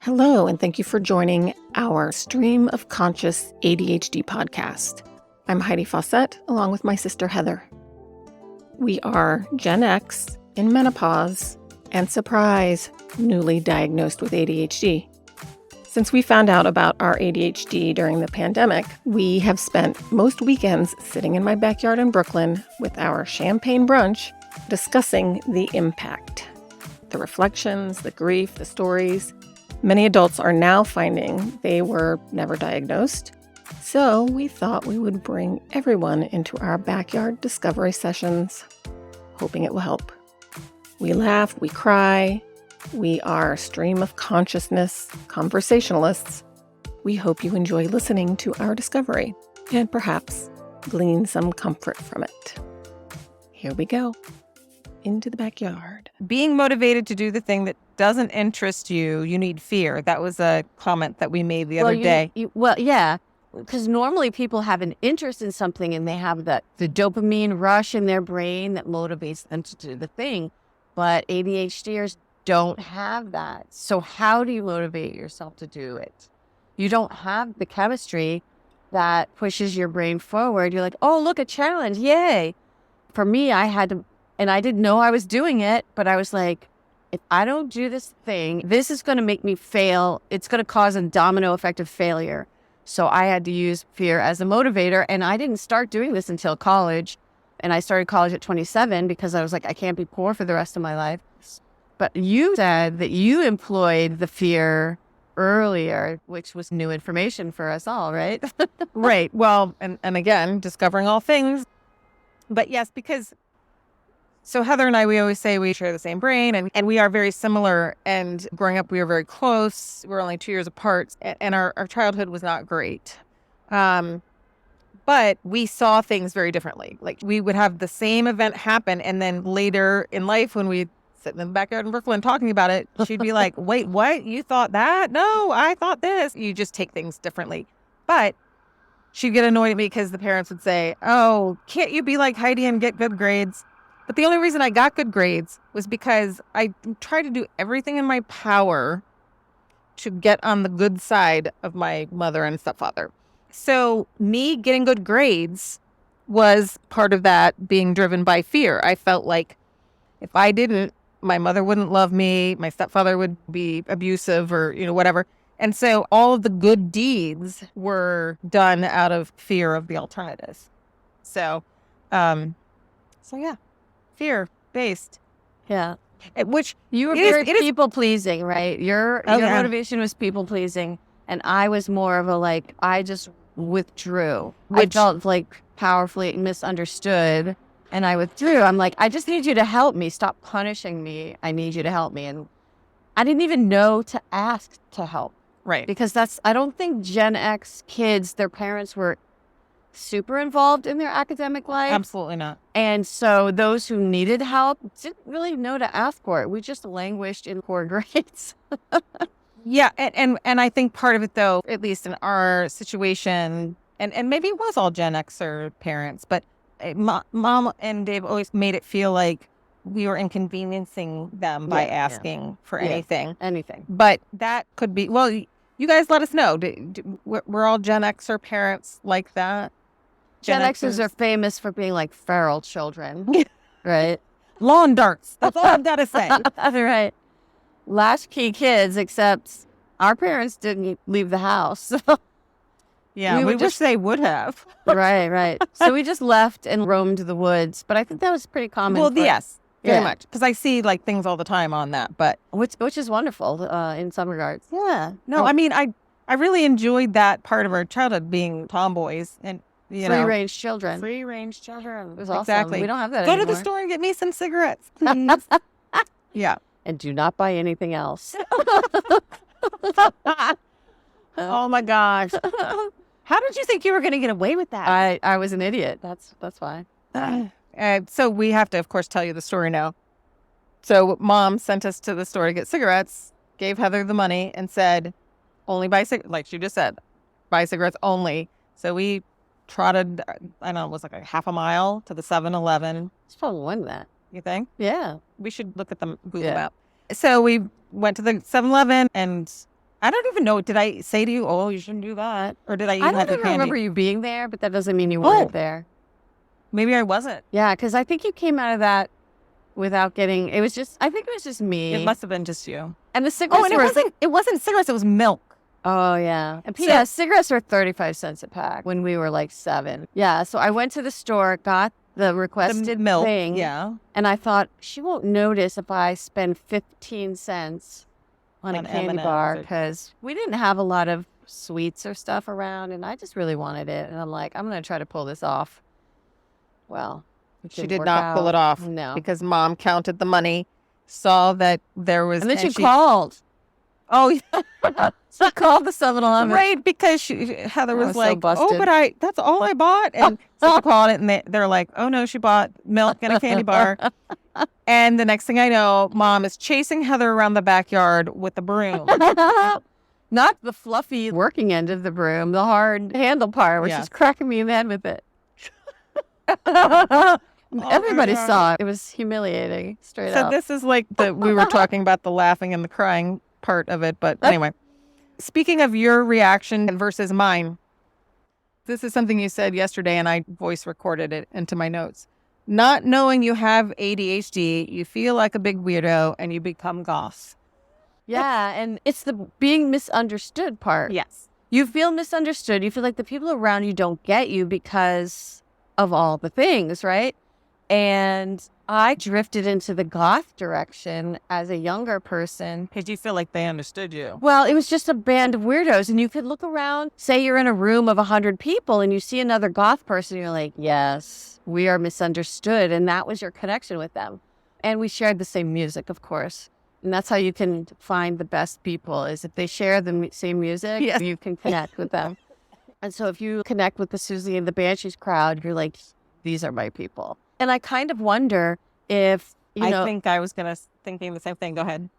Hello, and thank you for joining our Stream of Conscious ADHD podcast. I'm Heidi Fawcett, along with my sister Heather. We are Gen X in menopause and, surprise, newly diagnosed with ADHD. Since we found out about our ADHD during the pandemic, we have spent most weekends sitting in my backyard in Brooklyn with our champagne brunch, discussing the impact, the reflections, the grief, the stories. Many adults are now finding they were never diagnosed, so we thought we would bring everyone into our backyard discovery sessions, hoping it will help. We laugh, we cry, we are stream of consciousness conversationalists. We hope you enjoy listening to our discovery and perhaps glean some comfort from it. Here we go. Into the backyard. Being motivated to do the thing that doesn't interest you, you need fear. That was a comment that we made the other day. Yeah, because normally people have an interest in something and they have the dopamine rush in their brain that motivates them to do the thing. But ADHDers don't have that. So how do you motivate yourself to do it? You don't have the chemistry that pushes your brain forward. You're like, oh, look, a challenge. Yay. For me, I had to. And I didn't know I was doing it, but I was like, if I don't do this thing, this is going to make me fail. It's going to cause a domino effect of failure. So I had to use fear as a motivator. And I didn't start doing this until college. And I started college at 27 because I was like, I can't be poor for the rest of my life. But you said that you employed the fear earlier, which was new information for us all, right? Right. Well, and again, discovering all things. But yes, because... So Heather and I, we always say we share the same brain and we are very similar. And growing up, we were very close. We're only 2 years apart and our childhood was not great. But we saw things very differently. Like we would have the same event happen. And then later in life, when we sit in the backyard in Brooklyn talking about it, she'd be like, wait, what? You thought that? No, I thought this. You just take things differently. But she'd get annoyed at me because the parents would say, oh, can't you be like Heidi and get good grades? But the only reason I got good grades was because I tried to do everything in my power to get on the good side of my mother and stepfather. So me getting good grades was part of that being driven by fear. I felt like if I didn't, my mother wouldn't love me, my stepfather would be abusive or, whatever. And so all of the good deeds were done out of fear of the alternatives. So yeah. Fear-based. Yeah. Which you were very people-pleasing, right? Your motivation was people-pleasing. And I was more of I just withdrew. I felt powerfully misunderstood. And I withdrew. I'm like, I just need you to help me. Stop punishing me. I need you to help me. And I didn't even know to ask to help. Right. Because I don't think Gen X kids, their parents were super involved in their academic life. Absolutely not. And so those who needed help didn't really know to ask for it. We just languished in poor grades. Yeah. And I think part of it, though, at least in our situation, and maybe it was all Gen Xer parents, but Mom and Dave always made it feel like we were inconveniencing them by asking for anything. Anything. But that could be, well, you guys let us know. We're all Gen Xer parents like that? Gen Xers are famous for being like feral children, right? Lawn darts. That's all I've got to say. Right. Latchkey kids, except our parents didn't leave the house. Yeah, we wish they would have. Right. So we just left and roamed the woods. But I think that was pretty common. Well, yes, very much. Because I see things all the time on that. But which is wonderful in some regards. Yeah. No, I mean, I really enjoyed that part of our childhood being tomboys and free-range children. Free-range children. It was awesome. Exactly. We don't have that anymore. Go to the store and get me some cigarettes, please. Yeah. And do not buy anything else. Oh my gosh. How did you think you were going to get away with that? I was an idiot. That's why. So we have to, of course, tell you the story now. So Mom sent us to the store to get cigarettes, gave Heather the money, and said, only buy cigarettes, like she just said, buy cigarettes only. So we trotted, I don't know, it was like a half a mile to the 7-Eleven. It's probably more than that. You think? Yeah. We should look at the Google map. So we went to the 7-Eleven and I don't even know. Did I say to you, "Oh, you shouldn't do that," or did I? I don't even remember you being there, but that doesn't mean you weren't there. Maybe I wasn't. Yeah, because I think you came out of that without getting. It was just. I think it was just me. It must have been just you. And the cigarettes. Oh, and it wasn't cigarettes. It was milk. Oh yeah. And So- cigarettes were 35 cents a pack when we were like 7. Yeah. So I went to the store, got the requested milk thing, Yeah. and I thought she won't notice if I spend 15 cents on a On candy M&Ms bar or- because we didn't have a lot of sweets or stuff around, and I just really wanted it. And I'm like, I'm gonna try to pull this off. Well, it She didn't did work not pull out. it off. No. Because Mom counted the money, saw that there was, And then she she called. Oh, yeah. She called the 7-Eleven. Right, because Heather I was was so like, "Oh, busted. but that's all I bought." And so she called it, and they're like, "Oh no, she bought milk and a candy bar." And the next thing I know, Mom is chasing Heather around the backyard with a broom. Not the fluffy working end of the broom, the hard handle part, which Yeah. is cracking me in the head with it. my Everybody God. saw it. It was humiliating, straight So up. this is like we were talking about the laughing and the crying part of it. But anyway, speaking of your reaction versus mine, this is something you said yesterday, and I voice recorded it into my notes. Not knowing you have ADHD, you feel like a big weirdo, and you become Goth. Yeah, and it's the being misunderstood part. Yes. You feel misunderstood. You feel like the people around you don't get you because of all the things, right? And I drifted into the goth direction as a younger person. Because you feel like they understood you. Well, it was just a band of weirdos. And you could look around, say you're in a room of 100 people and you see another goth person. You're like, yes, we are misunderstood. And that was your connection with them. And we shared the same music, of course. And that's how you can find the best people, is if they share the same music, Yes. you can connect with them. And so if you connect with the Susie and the Banshees crowd, you're like, these are my people. And I kind of wonder if, I think I was thinking the same thing. Go ahead.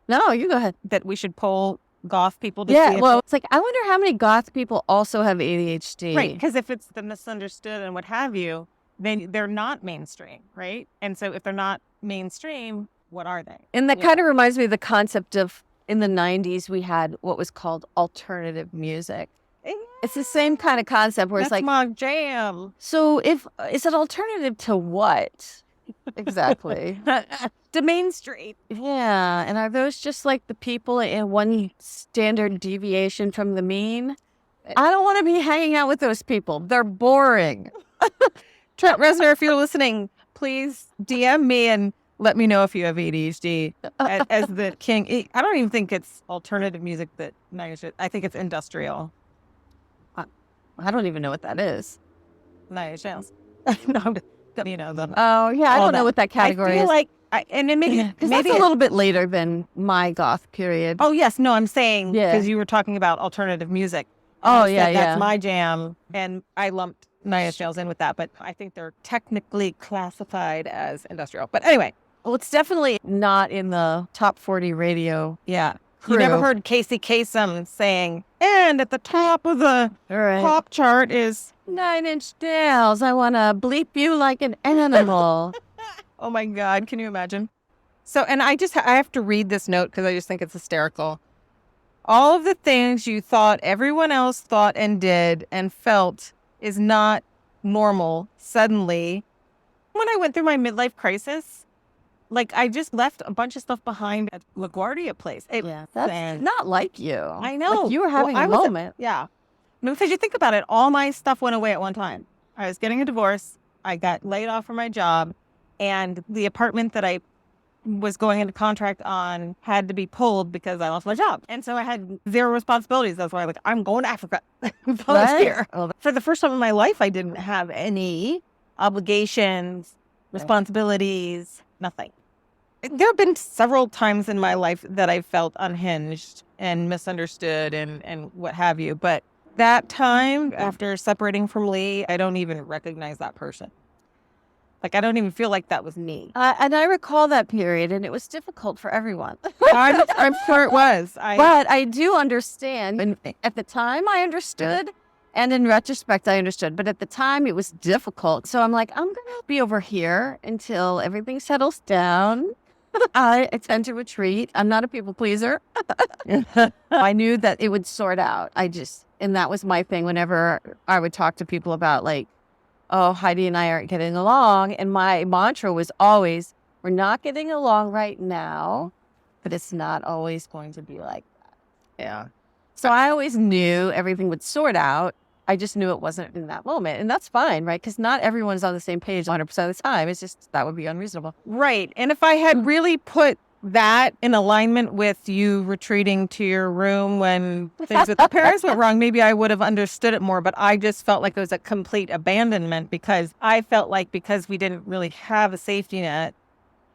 No, you go ahead. That we should poll Goth people to Yeah, see if well, it's like, I wonder how many goth people also have ADHD. right, because if it's the misunderstood and what have you, then they're not mainstream, right? And so if they're not mainstream, what are they? And that kind of reminds me of the concept of, in the 90s, we had what was called alternative music. It's the same kind of concept where That's it's like, my jam. so is it alternative to what? Exactly. The mainstream. Yeah. And are those just like the people in one standard deviation from the mean? I don't want to be hanging out with those people. They're boring. Trent Reznor, if you're listening, please DM me and let me know if you have ADHD as the king. I don't even think it's alternative music that I think it's industrial. I don't even know what that is. Nice chance. No, you know them. Oh, yeah. I All don't know that. what that category I feel is. like, and it maybe Because that's a little bit later than my goth period. Oh yes, no, I'm saying Yeah. because you were talking about alternative music. Oh, I said yeah, that's yeah. my jam, and I lumped Nine Inch Nails in with that, but I think they're technically classified as industrial. But anyway, Well, it's definitely not in the top 40 radio. yeah, you never heard Casey Kasem saying, and at the top of the All right. pop chart is, 9-inch nails. I want to bleep you like an animal. oh my God, can you imagine? So, and I have to read this note because I just think it's hysterical. All of the things you thought everyone else thought and did and felt is not normal. Suddenly, when I went through my midlife crisis, like I just left a bunch of stuff behind at LaGuardia Place. Yeah, that's and- not like you. I know. Like you were having Well, a moment. Yeah. No, because you think about it, all my stuff went away at one time. I was getting a divorce. I got laid off from my job. And the apartment that I was going into contract on had to be pulled because I lost my job. And so I had zero responsibilities. That's why I'm going to Africa. Volunteer. Oh, For the first time in my life, I didn't have any obligations, responsibilities, nothing. There have been several times in my life that I felt unhinged and misunderstood and what have you. But that time, after separating from Lee, I don't even recognize that person. Like, I don't even feel like that was me. And I recall that period, and it was difficult for everyone. I'm sure it was. But I do understand. And at the time, I understood. And in retrospect, I understood. But at the time, it was difficult. So I'm like, I'm going to be over here until everything settles down. I tend to retreat. I'm not a people pleaser. I knew that it would sort out. And that was my thing whenever I would talk to people about like, oh, Heidi and I aren't getting along. And my mantra was always, we're not getting along right now, but it's not always going to be like that. Yeah. So I always knew everything would sort out. I just knew it wasn't in that moment. And that's fine, right? Because not everyone's on the same page 100% of the time. It's just, that would be unreasonable. Right. And if I had really put that in alignment with you retreating to your room when things with the parents went wrong, maybe I would have understood it more. But I just felt like it was a complete abandonment because I felt like because we didn't really have a safety net,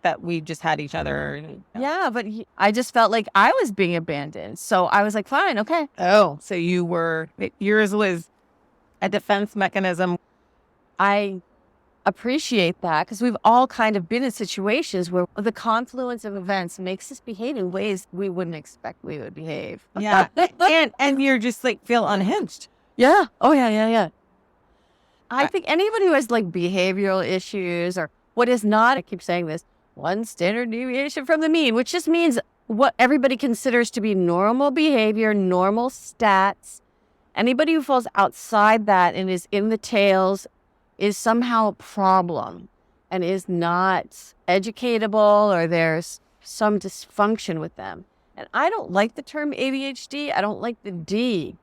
that we just had each other. Yeah, but I just felt like I was being abandoned. So I was like, fine, okay. Oh, so yours was a defense mechanism. I appreciate that because we've all kind of been in situations where the confluence of events makes us behave in ways we wouldn't expect we would behave. Yeah. and you're just like feel unhinged. Yeah. Oh, yeah. I think anybody who has like behavioral issues or what is not, I keep saying this, one standard deviation from the mean, which just means what everybody considers to be normal behavior, normal stats. Anybody who falls outside that and is in the tails is somehow a problem and is not educatable or there's some dysfunction with them. And I don't like the term ADHD. I don't like the D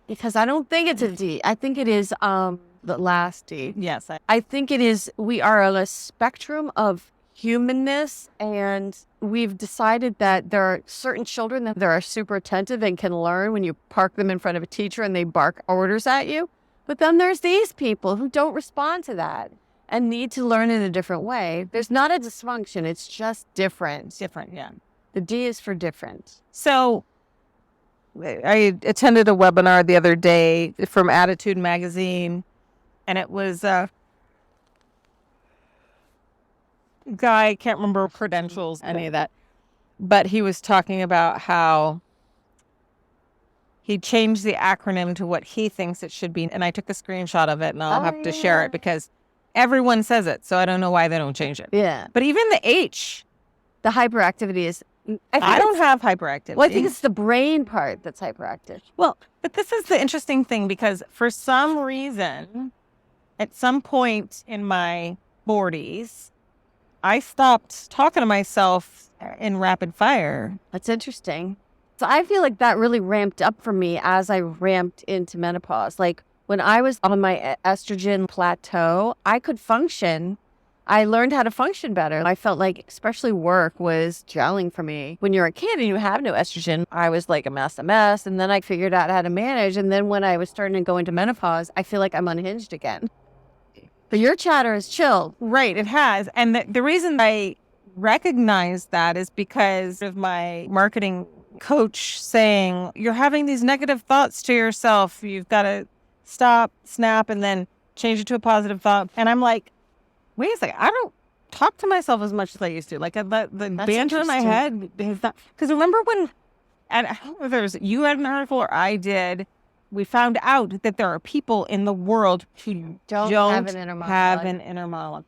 because I don't think it's a D. I think it is the last D. Yes. I think it is, we are on a spectrum of humanness, and we've decided that there are certain children that are super attentive and can learn when you park them in front of a teacher and they bark orders at you. But then there's these people who don't respond to that and need to learn in a different way. There's not a dysfunction. It's just different. Different, yeah. The D is for different. So I attended a webinar the other day from Attitude Magazine, and it was guy, can't remember credentials, any of that, but he was talking about how he changed the acronym to what he thinks it should be. And I took a screenshot of it and I'll have to share it because everyone says it. So I don't know why they don't change it. Yeah. But even the H. The hyperactivity is... I don't have hyperactivity. Well, I think it's the brain part that's hyperactive. Well, but this is the interesting thing because for some reason, at some point in my 40s, I stopped talking to myself in rapid fire. That's interesting. So I feel like that really ramped up for me as I ramped into menopause. Like when I was on my estrogen plateau, I could function. I learned how to function better. I felt like especially work was gelling for me. When you're a kid and you have no estrogen, I was like a mess. And then I figured out how to manage. And then when I was starting to go into menopause, I feel like I'm unhinged again. But your chatter is chilled. Right, it has. And the reason I recognize that is because of my marketing coach saying, you're having these negative thoughts to yourself. You've got to stop, snap, and then change it to a positive thought. And I'm like, wait a second, I don't talk to myself as much as I used to. Like the banter in my head is not, because remember when, and I don't know if there's, you had an article or I did, we found out that there are people in the world who don't have an inner monologue.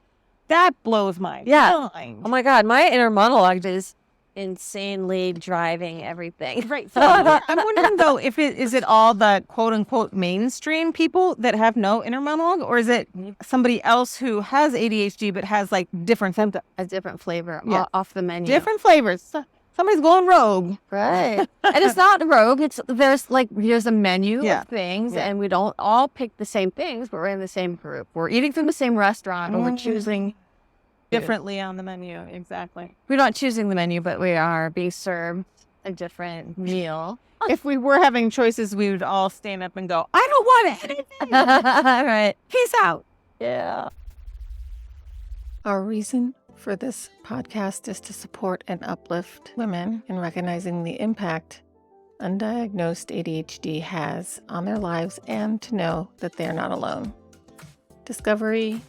That blows my mind. Oh my God, my inner monologue is insanely driving everything. Right. So I'm wondering though, is it all the quote unquote mainstream people that have no inner monologue, or is it somebody else who has ADHD but has like different symptoms? A different flavor off the menu. Different flavors. Somebody's going rogue. Right. And it's not rogue. There's a menu of things and we don't all pick the same things, but we're in the same group. We're eating from the same restaurant, but we're choosing differently on the menu. Exactly. We're not choosing the menu, but we are being served a different meal. If we were having choices, we would all stand up and go, I don't want anything. Right. Peace out. Yeah. Our reason for this podcast is to support and uplift women in recognizing the impact undiagnosed ADHD has on their lives and to know that they are not alone. Discovery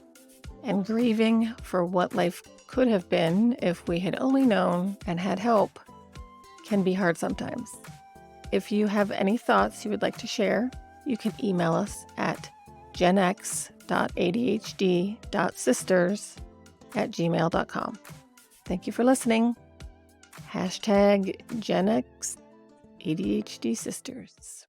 and grieving for what life could have been if we had only known and had help can be hard sometimes. If you have any thoughts you would like to share, you can email us at genx.adhd.sisters@gmail.com. Thank you for listening. Hashtag Gen X ADHD sisters.